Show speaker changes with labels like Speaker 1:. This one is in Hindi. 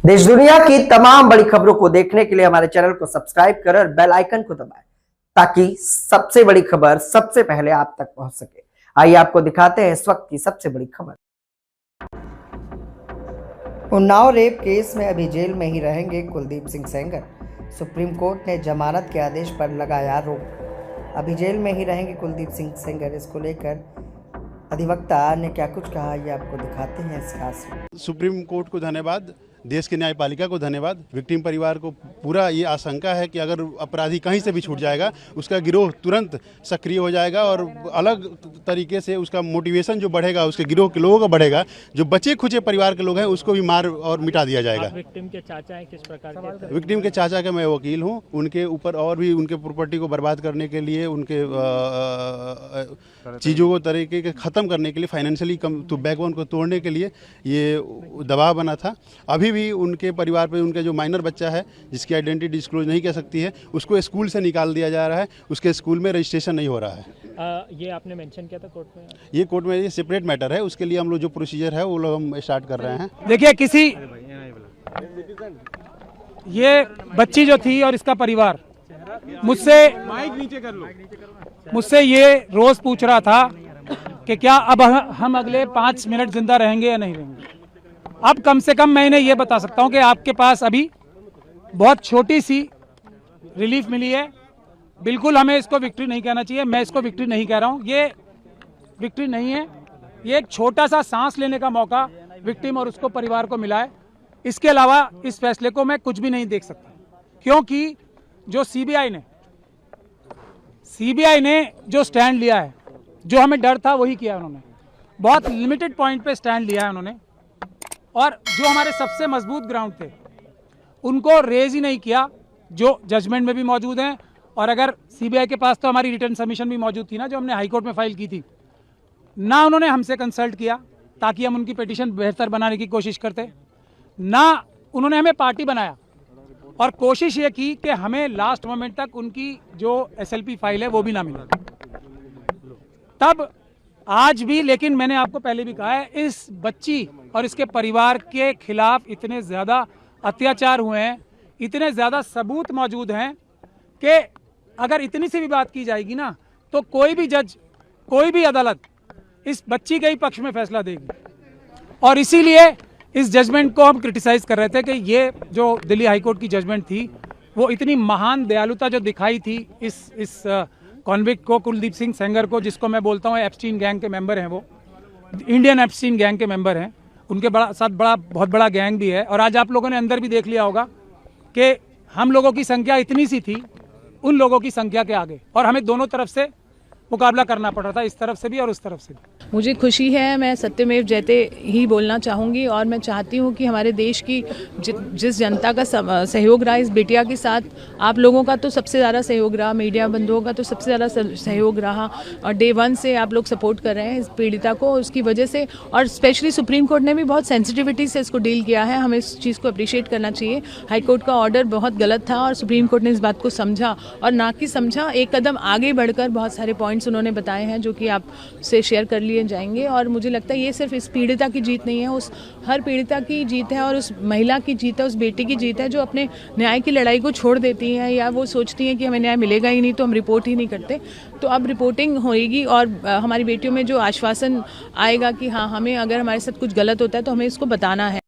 Speaker 1: देश दुनिया की तमाम बड़ी खबरों को देखने के लिए हमारे चैनल को सब्सक्राइब करें और बेल आइकन को दबाएं ताकि सबसे बड़ी खबर सबसे पहले आप तक पहुंच सके। आइए आपको दिखाते हैं इस वक्त की सबसे बड़ी खबर। उन्नाव रेप केस में अभी जेल में ही रहेंगे कुलदीप सिंह सेंगर। सुप्रीम कोर्ट ने जमानत के आदेश पर लगाया रोक। अभी जेल में ही रहेंगे कुलदीप सिंह सेंगर। इसको लेकर अधिवक्ता ने क्या कुछ कहा, ये आपको दिखाते हैं इस खास।
Speaker 2: सुप्रीम कोर्ट को धन्यवाद, देश की न्यायपालिका को धन्यवाद। विक्टिम परिवार को पूरा ये आशंका है कि अगर अपराधी कहीं से भी छूट जाएगा, उसका गिरोह तुरंत सक्रिय हो जाएगा और अलग तरीके से उसका मोटिवेशन जो बढ़ेगा, उसके गिरोह के लोगों का बढ़ेगा। जो बचे खुचे परिवार के लोग हैं उसको भी मार और मिटा दिया जाएगा।
Speaker 3: विक्टिम के चाचा हैं, किस प्रकार के?
Speaker 2: विक्टिम के चाचा का मैं वकील हूँ। उनके ऊपर और भी उनके प्रॉपर्टी को बर्बाद करने के लिए, उनके चीज़ों को तरीके के ख़त्म करने के लिए, फाइनेंशियली कम तो बैकबोन को तोड़ने के लिए ये दबाव बना था। अभी भी उनके परिवार पे उनका जो माइनर बच्चा है जिसकी आइडेंटिटी डिस्क्लोज नहीं कर सकती है, उसको स्कूल से निकाल दिया जा रहा है। उसके स्कूल में रजिस्ट्रेशन नहीं हो रहा है।
Speaker 3: ये आपने मेंशन किया था कोर्ट में?
Speaker 2: ये कोर्ट में ये सेपरेट मैटर है। उसके लिए हम लोग जो प्रोसीजर है वो लोग हम स्टार्ट कर रहे हैं।
Speaker 4: देखिए, किसी ये बच्ची जो थी और इसका परिवार मुझसे ये रोज पूछ रहा था कि क्या अब हम अगले 5 मिनट जिंदा रहेंगे या नहीं रहेंगे। अब कम से कम मैं इन्हें ये बता सकता हूं कि आपके पास अभी बहुत छोटी सी रिलीफ मिली है। बिल्कुल हमें इसको विक्ट्री नहीं कहना चाहिए। मैं इसको विक्ट्री नहीं कह रहा हूं, ये विक्ट्री नहीं है। ये एक छोटा सा सांस लेने का मौका विक्टिम और उसको परिवार को मिला है। इसके अलावा इस फैसले को मैं कुछ भी नहीं देख सकता, क्योंकि जो सीबीआई ने जो स्टैंड लिया है, जो हमें डर था वही किया उन्होंने। बहुत लिमिटेड पॉइंट पे स्टैंड लिया है उन्होंने, और जो हमारे सबसे मजबूत ग्राउंड थे उनको रेज ही नहीं किया, जो जजमेंट में भी मौजूद हैं। और अगर सीबीआई के पास तो हमारी रिटर्न सबमिशन भी मौजूद थी ना, जो हमने हाईकोर्ट में फाइल की थी ना, उन्होंने हमसे कंसल्ट किया ताकि हम उनकी पिटीशन बेहतर बनाने की कोशिश करते ना। उन्होंने हमें पार्टी बनाया और कोशिश ये की कि हमें लास्ट मोमेंट तक उनकी जो एसएलपी फाइल है वो भी ना मिले। तब आज भी, लेकिन मैंने आपको पहले भी कहा है, इस बच्ची और इसके परिवार के खिलाफ इतने ज़्यादा अत्याचार हुए हैं, इतने ज़्यादा सबूत मौजूद हैं कि अगर इतनी सी भी बात की जाएगी ना, तो कोई भी जज, कोई भी अदालत इस बच्ची के ही पक्ष में फैसला देगी। और इसीलिए इस जजमेंट को हम क्रिटिसाइज़ कर रहे थे कि ये जो दिल्ली हाईकोर्ट की जजमेंट थी वो इतनी महान दयालुता जो दिखाई थी इस कॉन्विक्ट को, कुलदीप सिंह सेंगर को, जिसको मैं बोलता हूँ एप्स्टीन गैंग के मेंबर हैं, वो इंडियन एप्स्टीन गैंग के मेंबर हैं। उनके बहुत बड़ा गैंग भी है। और आज आप लोगों ने अंदर भी देख लिया होगा कि हम लोगों की संख्या इतनी सी थी उन लोगों की संख्या के आगे, और हमें दोनों तरफ से मुकाबला करना पड़ रहा था, इस तरफ से भी और उस तरफ से भी।
Speaker 5: मुझे खुशी है, मैं सत्यमेव जयते ही बोलना चाहूँगी, और मैं चाहती हूँ कि हमारे देश की जिस जनता का सहयोग रहा इस बिटिया के साथ, आप लोगों का तो सबसे ज़्यादा सहयोग रहा, मीडिया बंधुओं का तो सबसे ज़्यादा सहयोग रहा, और डे 1 से आप लोग सपोर्ट कर रहे हैं इस पीड़िता को, उसकी वजह से। और स्पेशली सुप्रीम कोर्ट ने भी बहुत सेंसिटिविटी से इसको डील किया है, हमें इस चीज़ को अप्रिशिएट करना चाहिए। हाई कोर्ट का ऑर्डर बहुत गलत था और सुप्रीम कोर्ट ने इस बात को समझा, और ना कि समझा, एक कदम आगे बढ़कर बहुत सारे पॉइंट्स उन्होंने बताए हैं जो कि आपसे शेयर कर लिए जाएंगे। और मुझे लगता है ये सिर्फ इस पीड़िता की जीत नहीं है, उस हर पीड़िता की जीत है, और उस महिला की जीत है, उस बेटी की जीत है जो अपने न्याय की लड़ाई को छोड़ देती है, या वो सोचती है कि हमें न्याय मिलेगा ही नहीं तो हम रिपोर्ट ही नहीं करते। तो अब रिपोर्टिंग होएगी और हमारी बेटियों में जो आश्वासन आएगा कि हाँ, हमें अगर हमारे साथ कुछ गलत होता है तो हमें इसको बताना है।